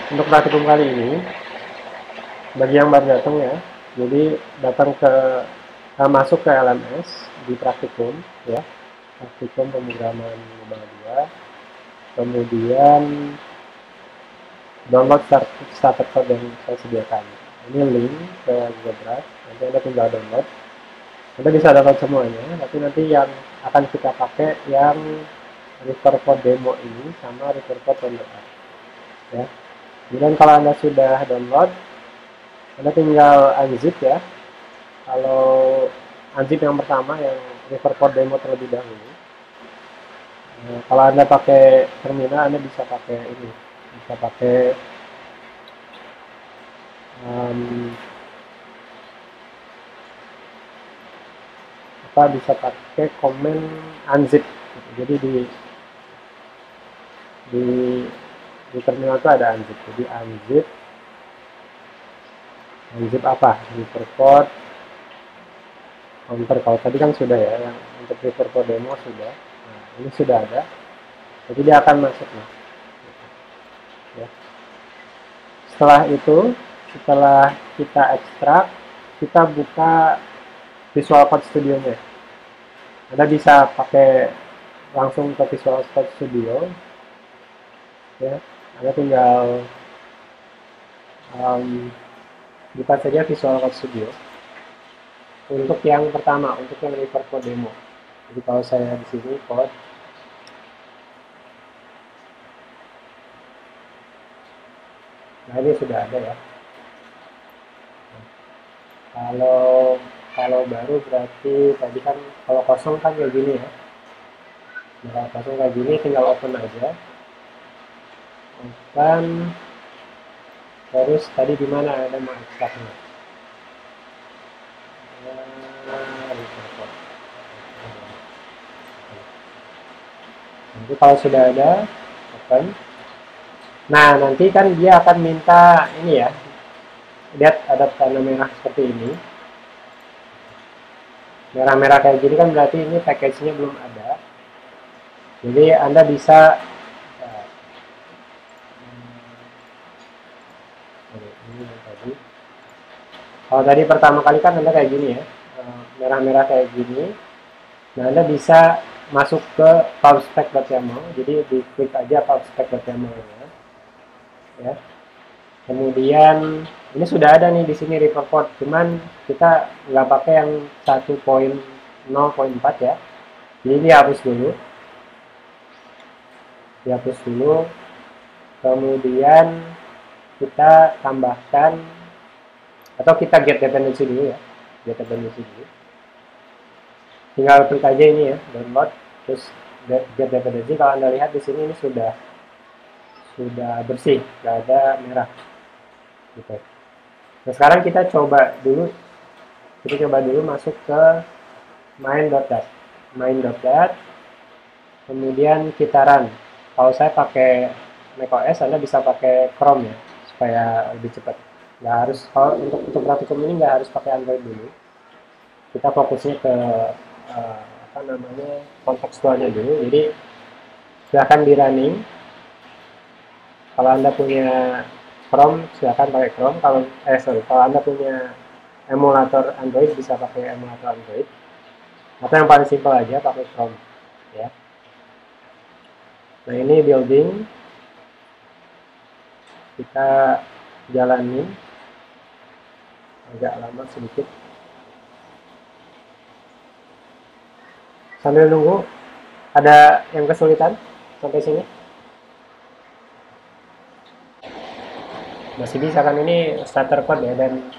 untuk praktikum kali ini, bagi yang baru datang ya, jadi datang ke masuk ke LMS di praktikum ya, praktikum pemrograman mobile 2, kemudian download starter code yang saya sediakan. Ini link ke Google Drive, nanti Anda tinggal download. Anda bisa download semuanya, tapi nanti yang akan kita pakai yang refer code demo ini sama refer code download ya. Kemudian kalau Anda sudah download, Anda tinggal unzip ya. Kalau unzip yang pertama yang refer code demo terlebih dahulu. Kalau Anda pakai terminal, Anda bisa pakai ini, bisa pakai bisa pakai command unzip. Jadi di di terminal itu ada unzip. Jadi unzip apa? Refer code counter. Kalau tadi kan sudah ya, yang untuk refer code demo sudah. Nah, ini sudah ada. Jadi dia akan masuk nih. Ya. Setelah itu, setelah kita ekstrak, kita buka Visual Code Studio-nya. Anda bisa pakai langsung ke Visual Code Studio. Ya, Anda tinggal buka saja Visual Code Studio. Untuk yang pertama, untuk yang refer code demo. Jadi kalau saya di sini code, nah ini sudah ada ya. Kalau baru berarti tadi kan kalau kosong kan kayak gini ya. Nah, kalau kosong kayak gini tinggal open aja. Open. Terus tadi di mana ada mau ekstraknya? Nanti kalau sudah ada open. Nah, nanti kan dia akan minta ini ya. Lihat ada tanda merah seperti ini. Merah-merah kayak gini kan berarti ini package-nya belum ada. Jadi Anda bisa kalau tadi pertama kali kan Anda kayak gini ya. Merah-merah kayak gini. Nah, Anda bisa masuk ke pubspec.yaml. Jadi diklik aja pubspec.yaml ya. Kemudian ini sudah ada nih di sini refer code, cuman kita nggak pakai yang 1.0.4 ya. Jadi dihapus dulu. Dihapus dulu. Kemudian kita tambahkan atau kita get dependency dulu ya. Get dependency dulu. Tinggal klik aja ini ya, download, terus get dependency. Kalau Anda lihat di sini ini sudah bersih, nggak ada merah. Gitu. Nah, sekarang kita coba dulu masuk ke main.dat, kemudian kita run. Kalau saya pakai macOS, Anda bisa pakai Chrome ya, supaya lebih cepat. Nggak harus, kalau untuk praktikum ini nggak harus pakai Android dulu. Kita fokusnya ke kontekstualnya dulu. Jadi silahkan di running. Kalau Anda punya Chrome, silahkan pakai Chrome. Kalau Anda punya emulator Android, bisa pakai emulator Android. Atau yang paling simpel aja, pakai Chrome. Ya. Nah, ini building. Kita jalanin. Agak lama sedikit. Sambil nunggu, ada yang kesulitan sampai sini? Masih bisa kan, ini starter code ya, dan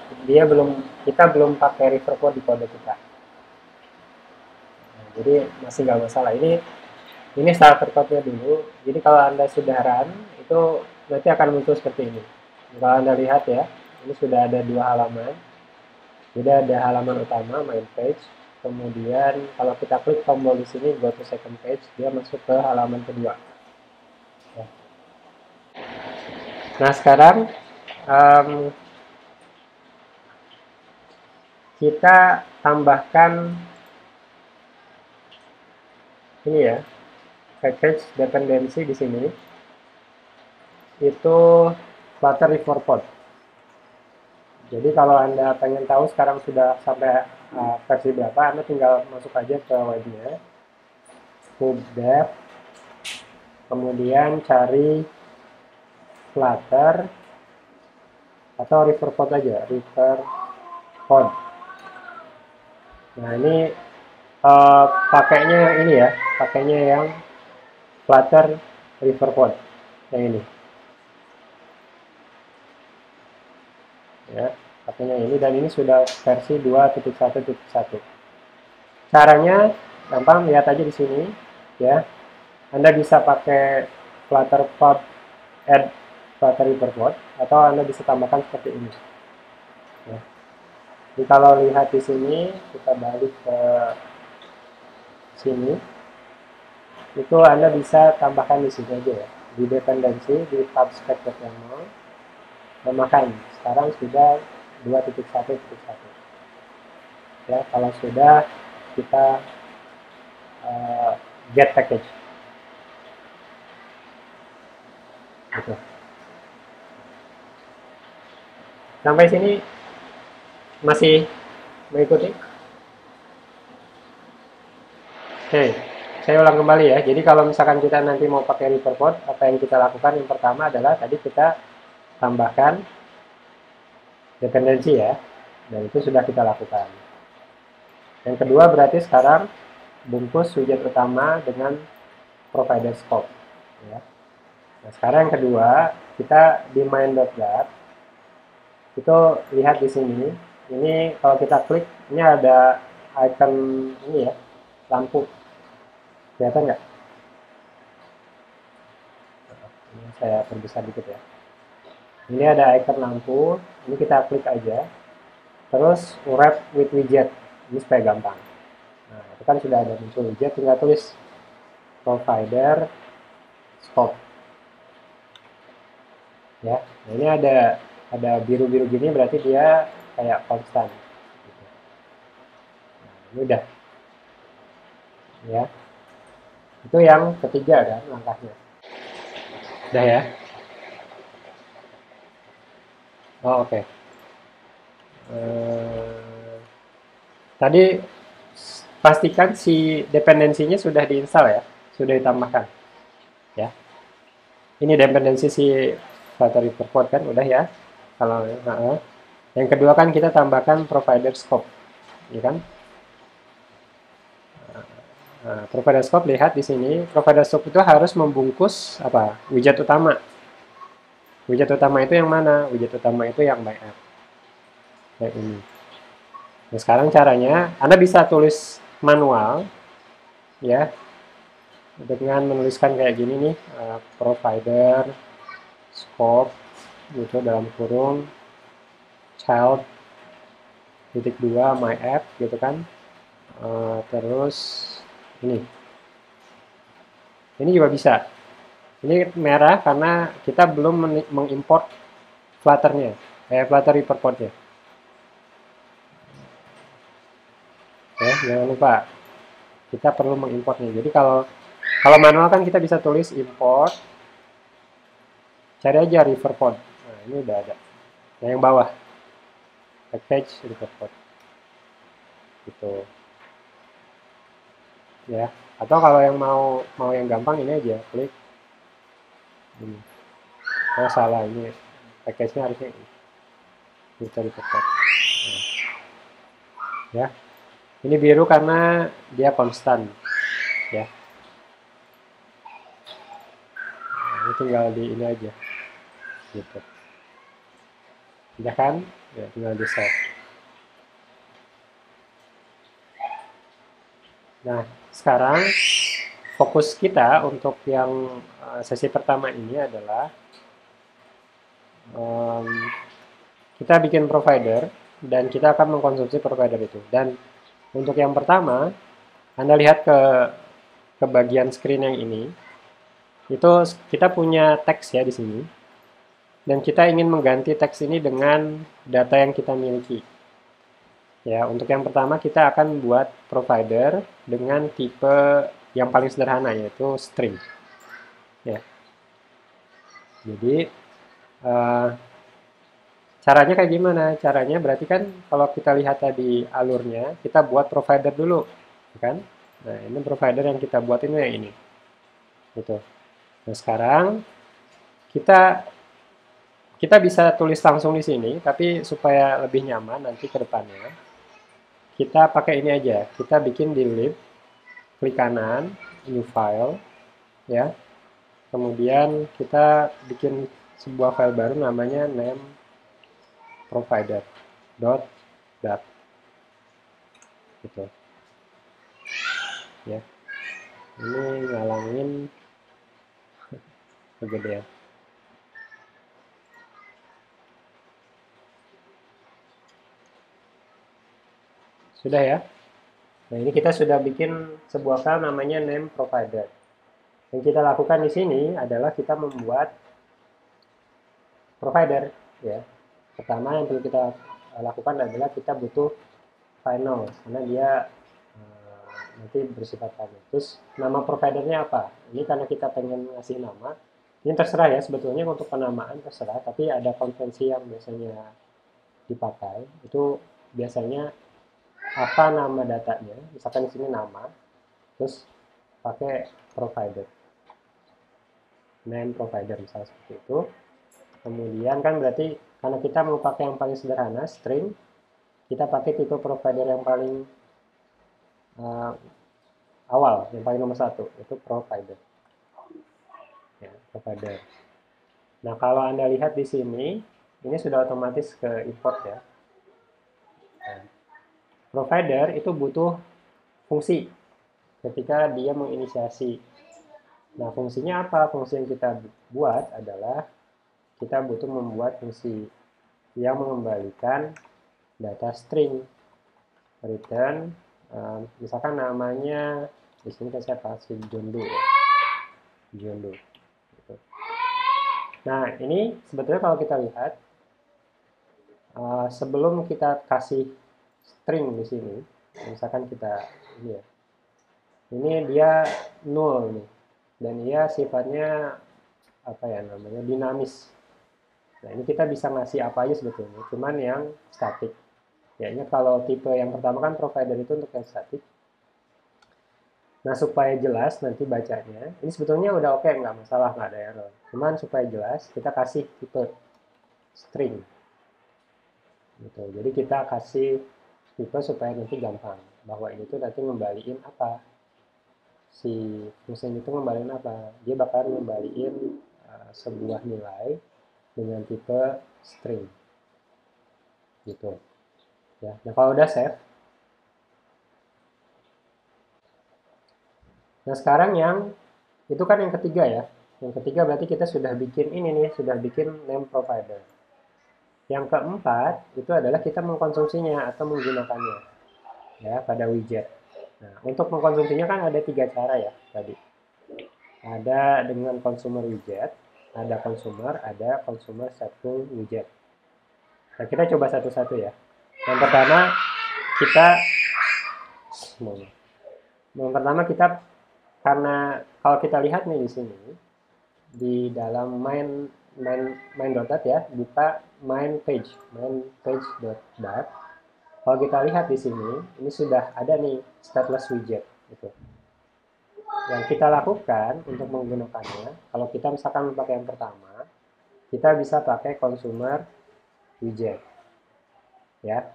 kita belum pakai refer code di kode kita. Nah, jadi masih nggak masalah. Ini starter code-nya dulu. Jadi kalau Anda sudah run, itu nanti akan muncul seperti ini. Kalau Anda lihat ya, ini sudah ada 2 halaman. Jadi ada halaman utama, main page. Kemudian kalau kita klik tombol di sini, go to second page, dia masuk ke halaman kedua. Ya. Nah, sekarang kita tambahkan ini ya, package dependency di sini. Itu Flutter River Pod. Jadi kalau Anda pengen tahu sekarang sudah sampai versi berapa, Anda tinggal masuk aja ke webnya, kubdev, kemudian cari Flutter atau River Pod aja, River Pod. Nah ini pakainya ini ya, pakainya yang Flutter River Pod yang ini. Ya, pakainya ini, dan ini sudah versi 2.1.1. Caranya gampang, lihat aja di sini ya. Anda bisa pakai Flutter Pod, add Flutter River Pod, atau Anda bisa tambahkan seperti ini. Ya. Jadi kalau lihat di sini, kita balik ke sini, itu Anda bisa tambahkan di sini aja ya, di dependensi, di tab spec.yaml, tambahkan. Sekarang sudah 2.1.1. Ya, kalau sudah, kita get package. Gitu. Sampai sini masih mengikuti? Oke, saya ulang kembali ya. Jadi kalau misalkan kita nanti mau pakai Riverpod, apa yang kita lakukan yang pertama adalah tadi kita tambahkan dependensi ya, dan itu sudah kita lakukan. Yang kedua berarti sekarang bungkus widget utama dengan provider scope. Ya. Nah, sekarang yang kedua, kita di main.dart, itu lihat di sini, ini kalau kita klik, ini ada icon ini ya, lampu. Kelihatan nggak? Ini saya perbesar dikit ya. Ini ada icon lampu, ini kita klik aja. Terus wrap with widget, ini supaya gampang. Nah, itu kan sudah ada muncul widget, tinggal tulis provider scope. Ya, nah ini ada biru-biru gini, berarti dia kayak konstan. Nah, ini udah. Ya, itu yang ketiga kan langkahnya. Udah ya? Oh, oke. Tadi pastikan si dependensinya sudah diinstal ya, sudah ditambahkan. Ya, ini dependensi si Flutter Riverpod kan udah ya. Kalau yang kedua kan kita tambahkan provider scope, ya kan? Nah, provider scope, lihat di sini, provider scope itu harus membungkus apa? Widget utama. Widget utama itu yang mana? Widget utama itu yang by app. Kayak ini. Nah, sekarang caranya, Anda bisa tulis manual, ya, dengan menuliskan kayak gini nih, provider scope, gitu, dalam kurung, child, titik 2, my app, gitu kan. Terus, ini juga bisa. Ini merah karena kita belum mengimport Flutter-nya, Flutter Riverpod-nya. Ya, jangan lupa kita perlu mengimportnya. Jadi kalau manual kan kita bisa tulis import, cari aja Riverpod. Nah, ini udah ada. Nah, yang bawah package Riverpod. Gitu. Ya. Atau kalau yang mau yang gampang, ini aja, klik ini. Oh, salah, ini package-nya harusnya ini. Riverpod. Nah. Ya. Ini biru karena dia konstan, ya. Nah, ini tinggal di ini aja, gitu. Udah kan? Ya, tinggal di save. Nah, sekarang fokus kita untuk yang sesi pertama ini adalah kita bikin provider dan kita akan mengkonsumsi provider itu. Dan untuk yang pertama, Anda lihat ke bagian screen yang ini. Itu kita punya teks ya di sini. Dan kita ingin mengganti teks ini dengan data yang kita miliki. Ya, untuk yang pertama kita akan buat provider dengan tipe yang paling sederhana, yaitu string. Ya. Jadi Eh, Caranya kayak gimana? Caranya berarti kan kalau kita lihat tadi alurnya, kita buat provider dulu, kan? Nah, ini provider yang kita buat ini yang ini, gitu. Nah, sekarang kita kita bisa tulis langsung di sini, tapi supaya lebih nyaman nanti ke depannya, kita pakai ini aja. Kita bikin di lib, klik kanan, new file, ya. Kemudian kita bikin sebuah file baru namanya name provider dot dat, gitu, ya. Ini ngalangin kegedean. Sudah ya. Nah, ini kita sudah bikin sebuah file namanya name provider. Yang kita lakukan di sini adalah kita membuat provider, ya. Pertama yang perlu kita lakukan adalah kita butuh final karena dia nanti bersifat final. Terus nama providernya apa? Ini karena kita pengen ngasih nama. Ini terserah ya, sebetulnya untuk penamaan terserah, tapi ada konvensi yang biasanya dipakai. Itu biasanya apa nama datanya, misalkan di sini nama, terus pakai provider, name provider misalnya seperti itu. Kemudian kan berarti karena kita mau pakai yang paling sederhana, string, kita pakai tipe provider yang paling uh, awal, yang paling nomor satu, itu provider. Ya, provider. Nah, kalau Anda lihat di sini, ini sudah otomatis ke import ya. Nah, provider itu butuh fungsi ketika dia menginisiasi. Nah, fungsinya apa? Fungsi yang kita buat adalah kita butuh membuat fungsi yang mengembalikan data string return, misalkan namanya di sini saya kasih John Doe ya. John Doe. Gitu. Nah, ini sebetulnya kalau kita lihat sebelum kita kasih string di sini, misalkan kita ini ya, ini dia null nih, dan dia sifatnya apa ya namanya dinamis. Nah, ini kita bisa ngasih apa aja sebetulnya, cuman yang statik. Ya, ini kalau tipe yang pertama kan provider itu untuk yang statik. Nah, supaya jelas nanti bacanya, ini sebetulnya udah oke, nggak masalah, nggak ada error. Cuman supaya jelas, kita kasih tipe string. Gitu. Jadi kita kasih tipe supaya nanti gampang. Bahwa ini tuh nanti ngembaliin apa. Si mesin itu ngembaliin apa. Dia bakal ngembaliin sebuah nilai dengan tipe string. Gitu. Ya. Nah, kalau udah save, nah sekarang yang itu kan yang ketiga ya. Yang ketiga berarti kita sudah bikin ini nih, sudah bikin name provider. Yang keempat itu adalah kita mengkonsumsinya atau menggunakannya ya pada widget. Nah, untuk mengkonsumsinya kan ada tiga cara ya tadi. Ada dengan consumer widget, ada consumer stateful widget. Nah, kita coba satu-satu ya. Yang pertama kita yang pertama kita karena kalau kita lihat nih di sini di dalam main.dat ya, buka main page.dat. Kalau kita lihat di sini, ini sudah ada nih stateless widget gitu. Yang kita lakukan untuk menggunakannya, kalau kita misalkan pakai yang pertama, kita bisa pakai consumer widget. Ya.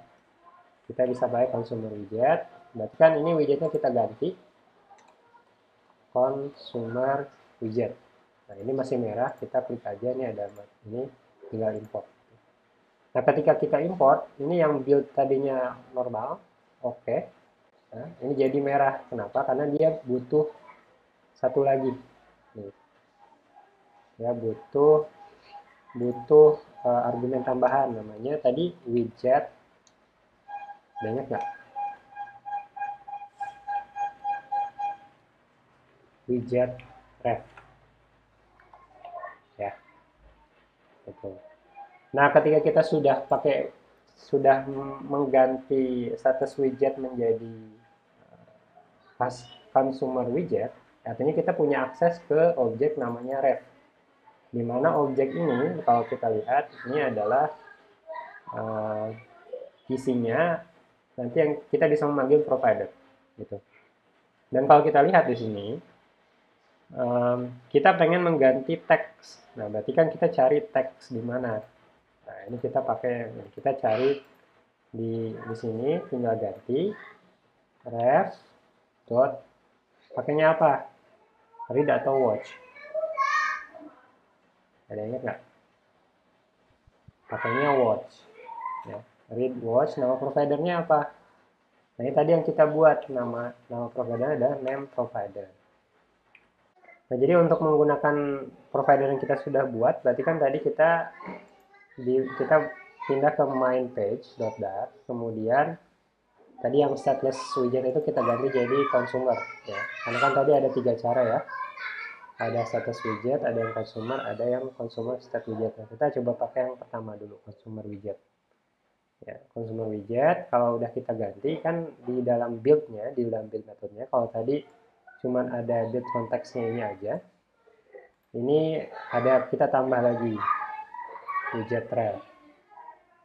Kita bisa pakai consumer widget. Berarti kan ini widgetnya kita ganti consumer widget. Nah, ini masih merah, kita klik aja nih ada ini tinggal import. Nah, ketika kita import, ini yang build tadinya normal, oke. Nah, ini jadi merah. Kenapa? Karena dia butuh satu lagi. Nih. Ya, butuh argumen tambahan namanya tadi widget. Banyak nggak? Widget ref. Ya, betul. Nah, ketika kita sudah mengganti status widget menjadi consumer widget, artinya kita punya akses ke objek namanya ref. di mana objek ini kalau kita lihat ini adalah isinya nanti yang kita bisa memanggil provider gitu. Dan kalau kita lihat di sini kita pengen mengganti teks. Nah, berarti kan kita cari teks di mana. Nah, ini kita cari di sini tinggal ganti ref dot pakainya apa? Read atau watch. Ada yang ingat nggak? Pakainya watch. Ya. Read watch, nama providernya apa? Nah, ini tadi yang kita buat nama providernya adalah name provider. Nah, jadi untuk menggunakan provider yang kita sudah buat, berarti kan tadi kita pindah ke main page.dart, kemudian tadi yang stateless widget itu kita ganti jadi consumer ya. Karena kan tadi ada 3 cara ya. Ada status widget, ada yang consumer stat widget. Nah, kita coba pakai yang pertama dulu, consumer widget. Ya, consumer widget kalau udah kita ganti kan di dalam build-nya, di dalam build metodenya, kalau tadi cuman ada build konteksnya ini aja. Ini ada kita tambah lagi widget rel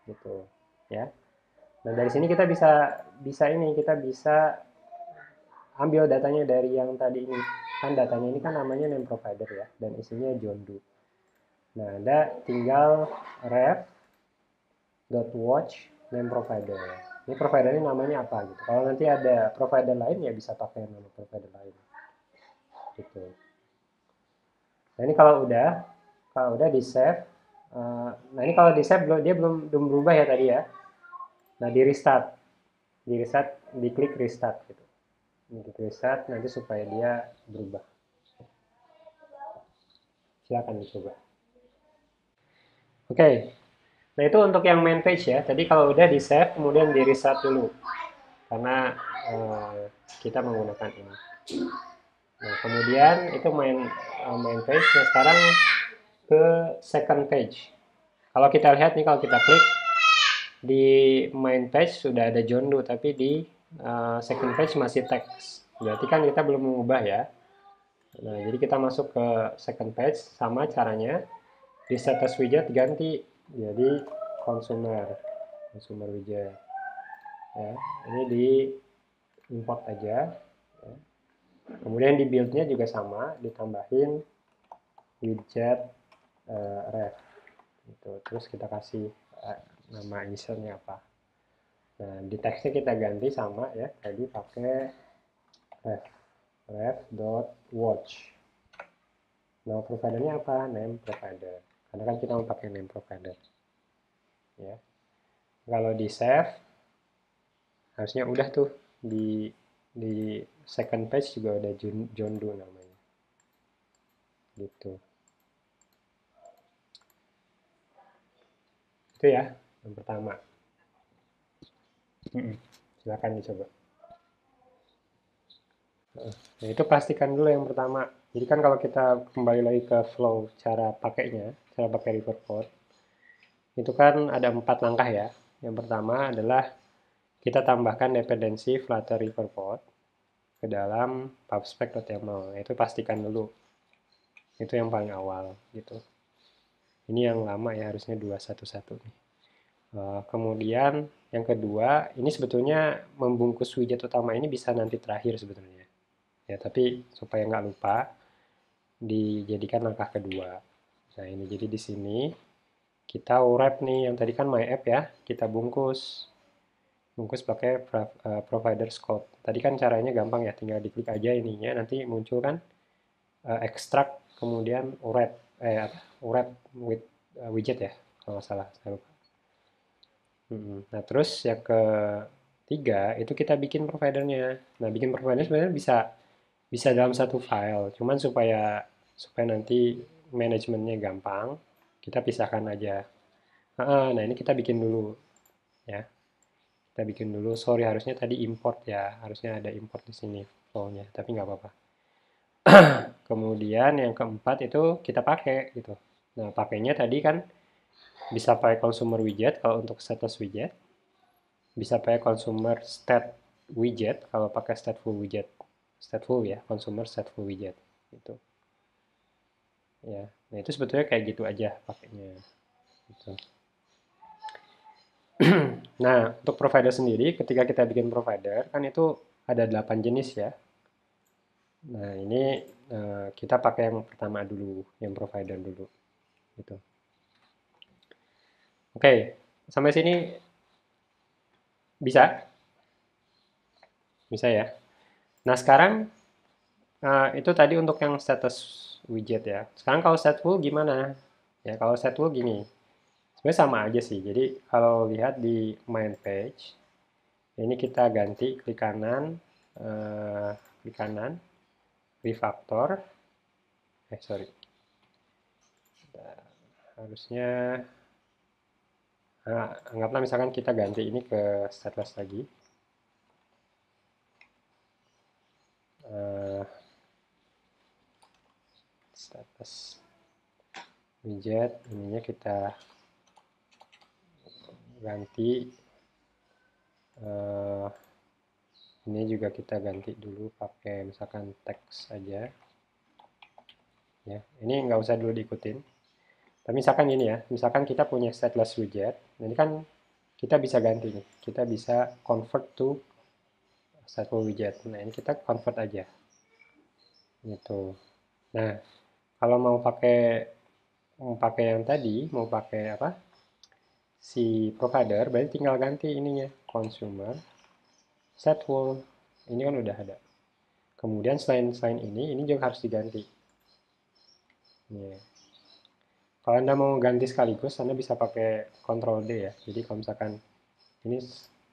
gitu ya. Nah, dari sini kita kita bisa ambil datanya dari yang tadi ini. Kan datanya ini kan namanya name provider ya, dan isinya John Doe. Nah, Anda tinggal ref.watch name provider. Ini provider ini namanya apa gitu. Kalau nanti ada provider lain ya bisa pakai nama provider lain. Gitu. Nah, ini kalau udah di save. Nah, ini kalau di save dia belum berubah ya tadi ya. Nah, di restart, diklik restart gitu. Diklik restart nanti supaya dia berubah. Silakan dicoba. Oke. Nah, itu untuk yang main page ya. Tadi kalau udah di save kemudian di restart dulu. Karena kita menggunakan ini. Nah, kemudian itu main page. Nah, sekarang ke second page. Kalau kita lihat nih, kalau kita klik di main page sudah ada John Doe, tapi di second page masih teks. Berarti kan kita belum mengubah ya. Nah, jadi kita masuk ke second page, sama caranya di status widget ganti jadi consumer widget. Ya, ini di import aja. Ya. Kemudian di build-nya juga sama, ditambahin widget ref. Gitu. Terus kita kasih nama initialnya apa. Nah, di teksnya kita ganti sama ya, tadi pakai ref.watch. Nama providernya apa? Name provider. Karena kan kita mau pakai name provider. Ya. Kalau di save, harusnya udah tuh di second page juga udah John Doe namanya. Gitu. Itu ya, yang pertama. Silakan dicoba. Nah, itu pastikan dulu yang pertama. Jadi kan kalau kita kembali lagi ke flow cara pakainya, cara pakai Riverport, itu kan ada 4 langkah ya. Yang pertama adalah kita tambahkan dependensi Flutter Riverport ke dalam pubspec.yaml. Itu pastikan dulu. Itu yang paling awal gitu. Ini yang lama ya, harusnya 211 nih. Kemudian yang kedua, ini sebetulnya membungkus widget utama ini bisa nanti terakhir sebetulnya. Ya, tapi supaya nggak lupa, dijadikan langkah kedua. Nah, ini jadi di sini kita wrap nih, yang tadi kan my app ya, kita bungkus pakai provider scope. Tadi kan caranya gampang ya, tinggal diklik aja ininya, nanti muncul kan extract kemudian wrap with widget ya, kalau nggak salah, saya lupa. Nah, terus yang ketiga itu kita bikin providernya. Nah, bikin providernya sebenarnya bisa dalam satu file, cuman supaya nanti manajemennya gampang, kita pisahkan aja. Nah, ini kita bikin dulu ya. Kita bikin dulu. Sorry, harusnya tadi import ya. Harusnya ada import di sini flow-nya, tapi nggak apa-apa. Kemudian yang keempat itu kita pakai gitu. Nah, pakainya tadi kan bisa pakai consumer widget kalau untuk status widget. Bisa pakai consumer stat widget kalau pakai stateful widget. Stateful ya, consumer stateful widget gitu. ya. Nah itu sebetulnya kayak gitu aja pakainya gitu. Nah untuk provider sendiri, ketika kita bikin provider kan itu ada 8 jenis ya. Nah ini kita pakai yang pertama dulu, yang provider dulu gitu. Oke, sampai sini bisa bisa ya. Nah sekarang itu tadi untuk yang status widget ya. Sekarang kalau stateful gimana? Ya kalau stateful gini, sebenarnya sama aja sih. Jadi kalau lihat di main page, ini kita ganti klik kanan, refactor. Sorry, harusnya anggaplah misalkan kita ganti ini ke stateless lagi. Uh, status widget ininya kita ganti ini juga kita ganti dulu pakai misalkan teks aja ya. Ini nggak usah dulu diikutin, tapi misalkan gini ya, misalkan kita punya stateless widget, ini kan kita bisa ganti nih, kita bisa convert to stateful widget. Nah ini kita convert aja gitu. Nah kalau mau pakai yang tadi, mau pakai apa, si provider, berarti tinggal ganti ininya, consumer stateful. Ini kan udah ada. Kemudian selain ini juga harus diganti. Yeah. Kalau Anda mau ganti sekaligus, Anda bisa pakai Ctrl D ya. Jadi kalau misalkan ini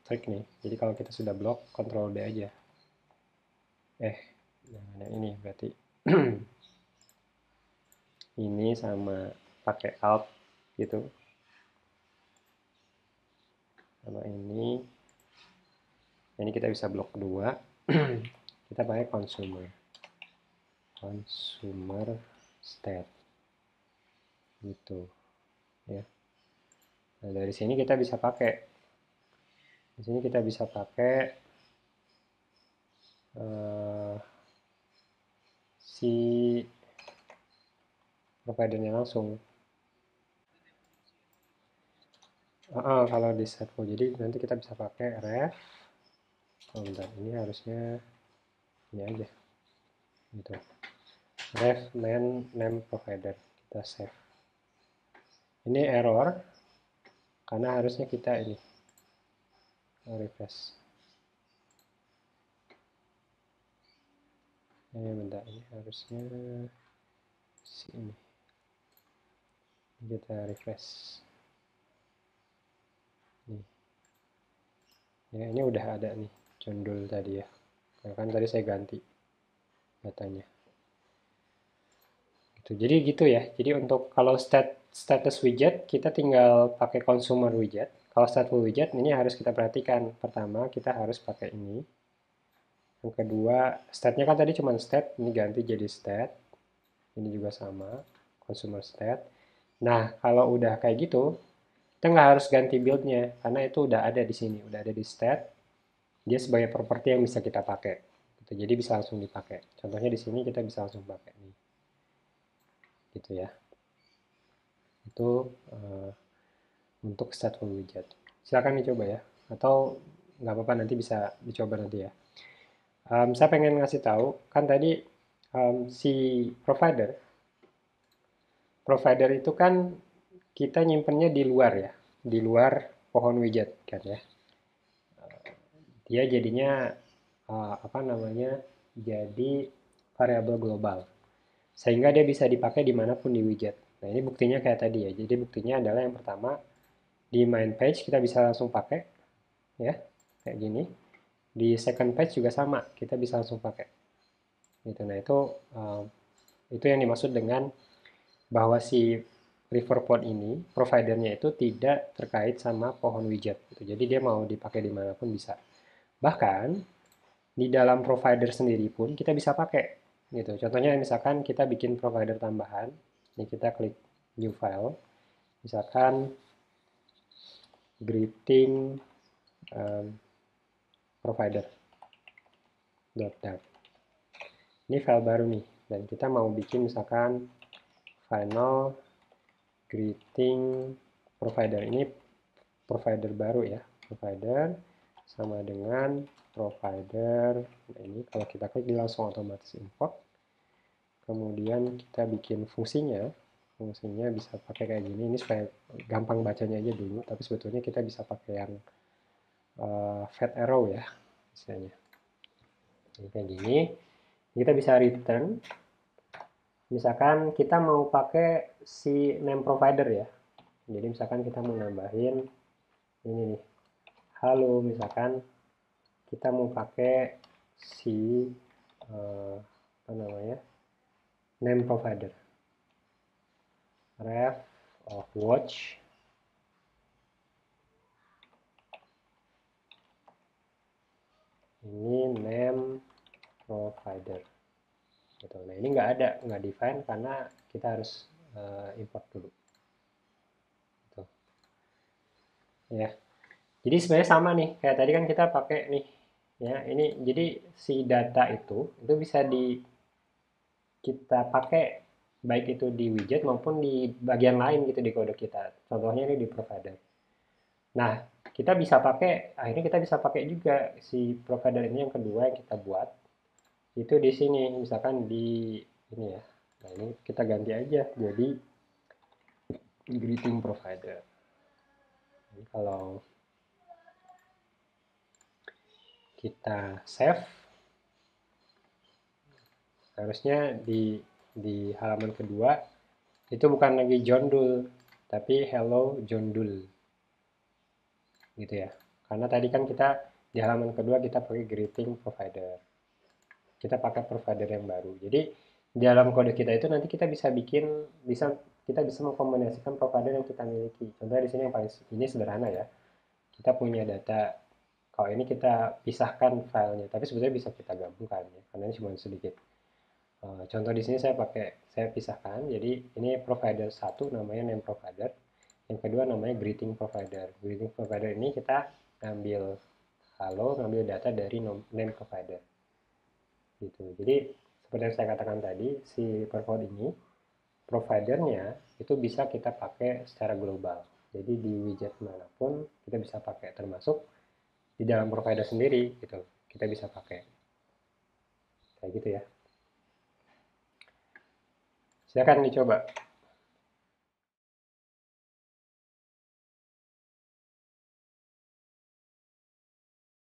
trik nih. Jadi kalau kita sudah blok, Ctrl D aja. Jangan yang ini berarti. Ini sama pakai Alt gitu. Sama ini kita bisa blok kedua. Kita pakai consumer state gitu ya. Nah dari sini kita bisa pakai, di sini kita bisa pakai si providernya langsung. Kalau di stateful, jadi nanti kita bisa pakai ref. Bentar, ini harusnya ini aja gitu, ref name provider, kita save. Ini error karena harusnya kita ini refresh. Bentar, ini harusnya sini kita refresh nih ya. Ini udah ada nih jondol tadi ya, karena kan tadi saya ganti datanya gitu. Jadi gitu ya. Jadi untuk kalau status widget kita tinggal pakai consumer widget. Kalau stateful widget ini harus kita perhatikan, pertama kita harus pakai ini. Yang kedua, state-nya kan tadi cuma state, ini ganti jadi state. Ini juga sama, consumer state. Nah, kalau udah kayak gitu, kita nggak harus ganti build-nya, karena itu udah ada di sini, udah ada di state. Dia sebagai properti yang bisa kita pakai. Gitu. Jadi bisa langsung dipakai. Contohnya di sini kita bisa langsung pakai nih. Gitu ya. Itu untuk stateful widget. Silakan dicoba ya. Atau nggak apa-apa, nanti bisa dicoba nanti ya. Saya pengen ngasih tahu, kan tadi si provider itu kan kita nyimpennya di luar ya, di luar pohon widget kan ya. Dia jadinya apa namanya, jadi variabel global, sehingga dia bisa dipakai dimanapun di widget. Nah ini buktinya kayak tadi ya. Jadi buktinya adalah yang pertama, di main page kita bisa langsung pakai ya, kayak gini. Di second page juga sama, kita bisa langsung pakai gitu. Nah itu yang dimaksud dengan bahwa si river pod ini, providernya itu tidak terkait sama pohon widget gitu. Jadi dia mau dipakai dimanapun bisa. Bahkan di dalam provider sendiri pun kita bisa pakai gitu. Contohnya misalkan kita bikin provider tambahan, ini kita klik new file, misalkan greeting provider.dat. Ini file baru nih, dan kita mau bikin misalkan final greeting provider. Ini provider baru ya, provider sama dengan provider. Nah, ini kalau kita klik dia langsung otomatis import. Kemudian kita bikin fungsinya bisa pakai kayak gini. Ini supaya gampang bacanya aja dulu, tapi sebetulnya kita bisa pakai yang fat arrow ya misalnya. Jadi kayak gini kita bisa return, misalkan kita mau pakai si name provider ya. Jadi misalkan kita mau nambahin ini nih, halo, misalkan kita mau pakai si apa namanya, name provider, ref of watch, ini name provider gitu. Nah ini nggak define karena kita harus import dulu gitu. Ya, jadi sebenarnya sama nih kayak tadi kan kita pakai nih ya, ini jadi si data itu bisa kita pakai baik itu di widget maupun di bagian lain gitu di kode kita. Contohnya ini di provider. Nah, kita bisa pakai, akhirnya kita bisa pakai juga si provider ini yang kedua yang kita buat. Itu di sini, misalkan di ini ya. Nah, ini kita ganti aja jadi greeting provider. Jadi kalau kita save, harusnya di halaman kedua itu bukan lagi John Doe, tapi hello John Doe. Gitu ya. Karena tadi kan kita di halaman kedua kita pakai greeting provider. Kita pakai provider yang baru. Jadi di dalam kode kita itu nanti kita bisa kita bisa mengkombinasikan provider yang kita miliki. Contohnya di sini yang paling ini sederhana ya. Kita punya data, kalau ini kita pisahkan filenya, tapi sebetulnya bisa kita gabungkan ya, karena ini cuma sedikit. Contoh di sini saya pisahkan. Jadi ini provider satu namanya name provider, yang kedua namanya greeting provider. Greeting provider ini kita ngambil data dari name provider. Gitu. Jadi seperti yang saya katakan tadi, si Percode ini providernya itu bisa kita pakai secara global. Jadi di widget manapun kita bisa pakai, termasuk di dalam provider sendiri gitu. Kita bisa pakai. Kayak gitu ya. Silakan dicoba.